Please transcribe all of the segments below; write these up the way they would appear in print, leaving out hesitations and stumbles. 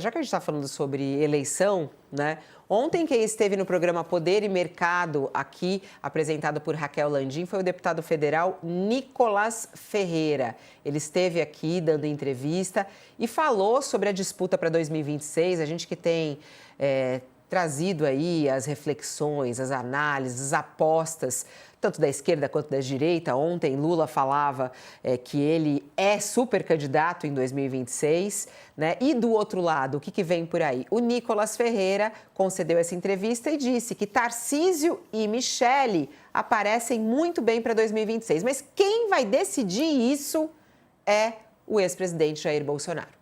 Já que a gente está falando sobre eleição, né? Ontem quem esteve no programa Poder e Mercado aqui, apresentado por Raquel Landim, foi o deputado federal Nicolas Ferreira. Ele esteve aqui dando entrevista e falou sobre a disputa para 2026. A gente que tem trazido aí as reflexões, as análises, as apostas, tanto da esquerda quanto da direita. Ontem Lula falava que ele é super candidato em 2026, né? E do outro lado, o que vem por aí? O Nicolas Ferreira concedeu essa entrevista e disse que Tarcísio e Michele aparecem muito bem para 2026. Mas quem vai decidir isso é o ex-presidente Jair Bolsonaro.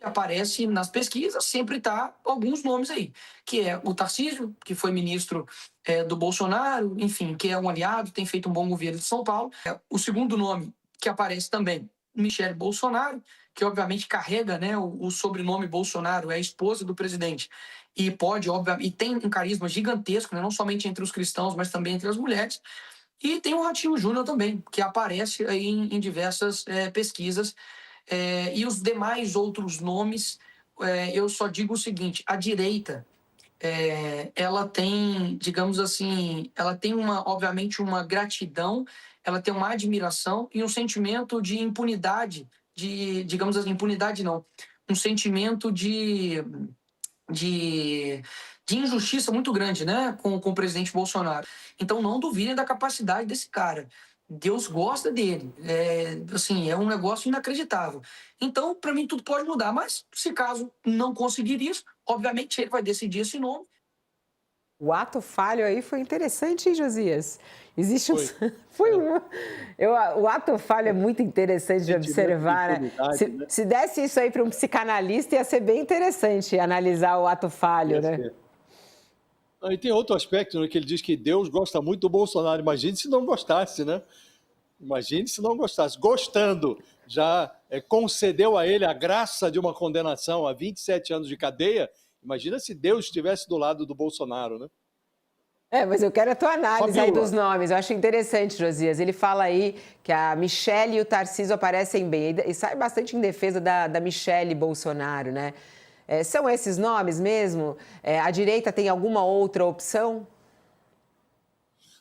Aparece nas pesquisas, sempre está alguns nomes aí, que é o Tarcísio, que foi ministro do Bolsonaro, enfim, que é um aliado, tem feito um bom governo de São Paulo. O segundo nome que aparece também, Michele Bolsonaro, que obviamente carrega, né, o sobrenome Bolsonaro, é a esposa do presidente, e pode, obviamente, e tem um carisma gigantesco, né, não somente entre os cristãos, mas também entre as mulheres. E tem o Ratinho Júnior também, que aparece aí em diversas pesquisas. E os demais outros nomes, eu só digo o seguinte: a direita, ela tem, digamos assim, ela tem obviamente uma gratidão, ela tem uma admiração e um sentimento de impunidade, digamos assim, impunidade não, um sentimento de, de injustiça muito grande, né, com o presidente Bolsonaro. Então não duvidem da capacidade desse cara. Deus gosta dele. Assim, é um negócio inacreditável. Então, para mim, tudo pode mudar. Mas, se caso não conseguir isso, obviamente ele vai decidir esse nome. O ato falho aí foi interessante, hein, Josias? Existe um... Foi. Foi um... O ato falho é muito interessante de Sentimento de observar, né? impunidade, né? Se desse isso aí para um psicanalista, ia ser bem interessante analisar o ato falho, Ia né? ser. E tem outro aspecto, né, que ele diz que Deus gosta muito do Bolsonaro. Imagine se não gostasse, né? Imagine se não gostasse. Gostando, já concedeu a ele a graça de uma condenação a 27 anos de cadeia. Imagina se Deus estivesse do lado do Bolsonaro, né? Mas eu quero a tua análise aí Fabiola, dos nomes. Eu acho interessante, Josias. Ele fala aí que a Michele e o Tarcísio aparecem bem. E sai bastante em defesa da Michele Bolsonaro, né? São esses nomes mesmo? A direita tem alguma outra opção?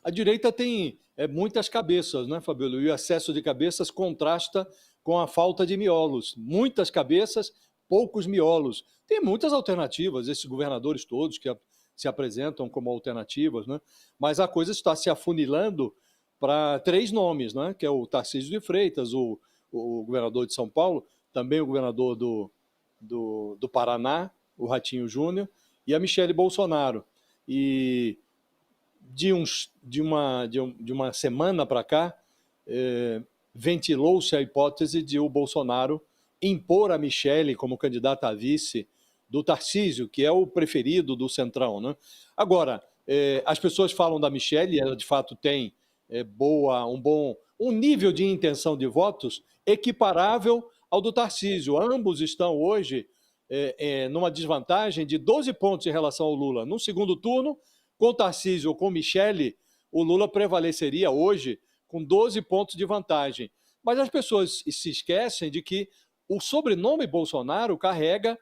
a direita tem muitas cabeças, né, Fabiola? E o excesso de cabeças contrasta com a falta de miolos. Muitas cabeças, poucos miolos. Tem muitas alternativas, esses governadores todos que se apresentam como alternativas, né? Mas a coisa está se afunilando para três nomes, né? Que é o Tarcísio de Freitas, o governador de São Paulo, também o governador do Paraná, o Ratinho Júnior, e a Michele Bolsonaro. E de uma semana para cá, ventilou-se a hipótese de o Bolsonaro impor a Michele como candidata a vice do Tarcísio, que é o preferido do Centrão, né? Agora, as pessoas falam da Michele, ela de fato tem um nível de intenção de votos equiparável ao do Tarcísio. Ambos estão hoje numa desvantagem de 12 pontos em relação ao Lula. No segundo turno, com o Tarcísio ou com Michele, o Lula prevaleceria hoje com 12 pontos de vantagem. Mas as pessoas se esquecem de que o sobrenome Bolsonaro carrega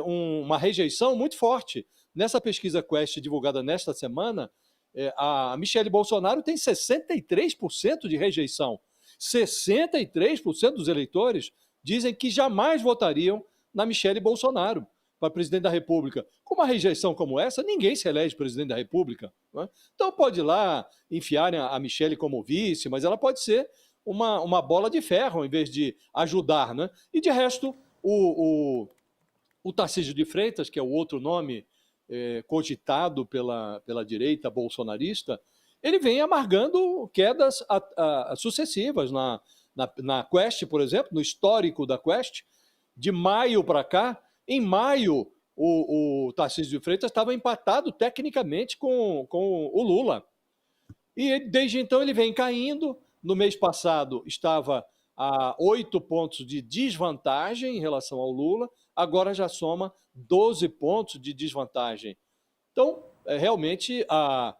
uma rejeição muito forte. Nessa pesquisa Quest divulgada nesta semana, a Michele Bolsonaro tem 63% de rejeição. 63% dos eleitores dizem que jamais votariam na Michele Bolsonaro para presidente da República. Com uma rejeição como essa, ninguém se elege presidente da República, né? Então pode ir lá enfiarem a Michele como vice, mas ela pode ser uma bola de ferro em vez de ajudar, né? E de resto, o Tarcísio de Freitas, que é o outro nome cogitado pela direita bolsonarista, ele vem amargando quedas sucessivas na Quest, por exemplo, no histórico da Quest, de maio para cá. Em maio, o Tarcísio de Freitas estava empatado tecnicamente com o Lula. E desde então ele vem caindo. No mês passado estava a 8 pontos de desvantagem em relação ao Lula, agora já soma 12 pontos de desvantagem. Então, realmente, a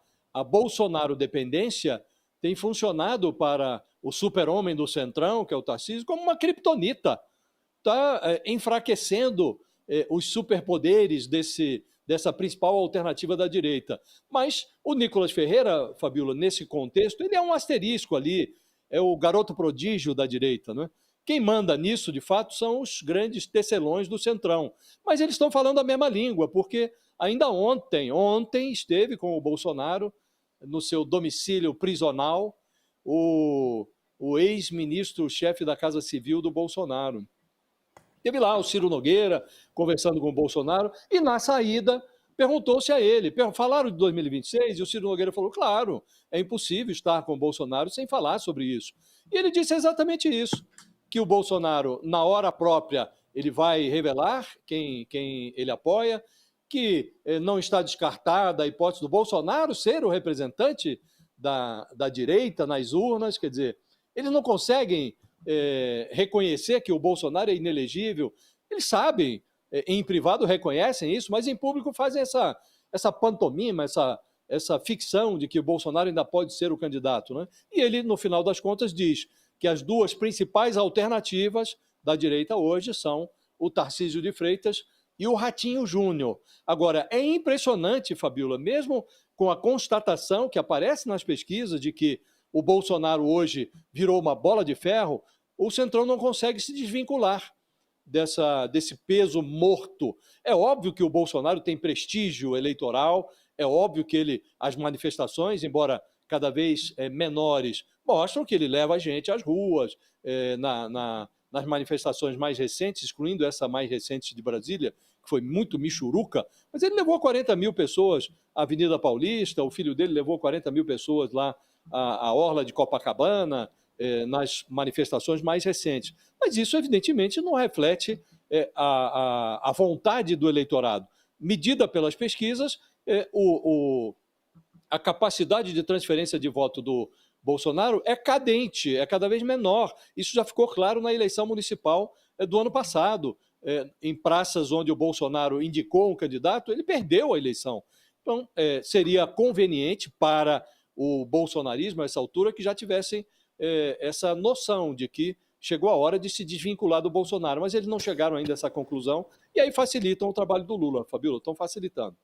Bolsonaro dependência tem funcionado para o super-homem do Centrão, que é o Tarcísio, como uma criptonita. Está enfraquecendo os superpoderes dessa principal alternativa da direita. Mas o Nicolas Ferreira, Fabíola, nesse contexto, ele é um asterisco ali, é o garoto prodígio da direita, né? Quem manda nisso, de fato, são os grandes tecelões do Centrão. Mas eles estão falando a mesma língua, porque ainda ontem esteve com o Bolsonaro no seu domicílio prisional, o ex-ministro-chefe da Casa Civil do Bolsonaro. Teve lá o Ciro Nogueira conversando com o Bolsonaro e, na saída, perguntou-se a ele. Falaram de 2026 e o Ciro Nogueira falou, claro, é impossível estar com o Bolsonaro sem falar sobre isso. E ele disse exatamente isso, que o Bolsonaro, na hora própria, ele vai revelar quem ele apoia, que não está descartada a hipótese do Bolsonaro ser o representante da direita nas urnas, quer dizer, eles não conseguem reconhecer que o Bolsonaro é inelegível. Eles sabem, em privado reconhecem isso, mas em público fazem essa pantomima, essa ficção de que o Bolsonaro ainda pode ser o candidato, né? E ele, no final das contas, diz que as duas principais alternativas da direita hoje são o Tarcísio de Freitas e o Ratinho Júnior. Agora, é impressionante, Fabíola, mesmo com a constatação que aparece nas pesquisas de que o Bolsonaro hoje virou uma bola de ferro, o Centrão não consegue se desvincular desse peso morto. É óbvio que o Bolsonaro tem prestígio eleitoral, é óbvio que as manifestações, embora cada vez menores, mostram que ele leva a gente às ruas, nas manifestações mais recentes, excluindo essa mais recente de Brasília, que foi muito michuruca, mas ele levou 40 mil pessoas à Avenida Paulista, o filho dele levou 40 mil pessoas lá à Orla de Copacabana, nas manifestações mais recentes. Mas isso, evidentemente, não reflete a vontade do eleitorado. Medida pelas pesquisas, a capacidade de transferência de voto do Bolsonaro é cadente, é cada vez menor. Isso já ficou claro na eleição municipal do ano passado. Em praças onde o Bolsonaro indicou um candidato, ele perdeu a eleição. Então, seria conveniente para o bolsonarismo, a essa altura, que já tivessem essa noção de que chegou a hora de se desvincular do Bolsonaro. Mas eles não chegaram ainda a essa conclusão e aí facilitam o trabalho do Lula, Fabíola, estão facilitando.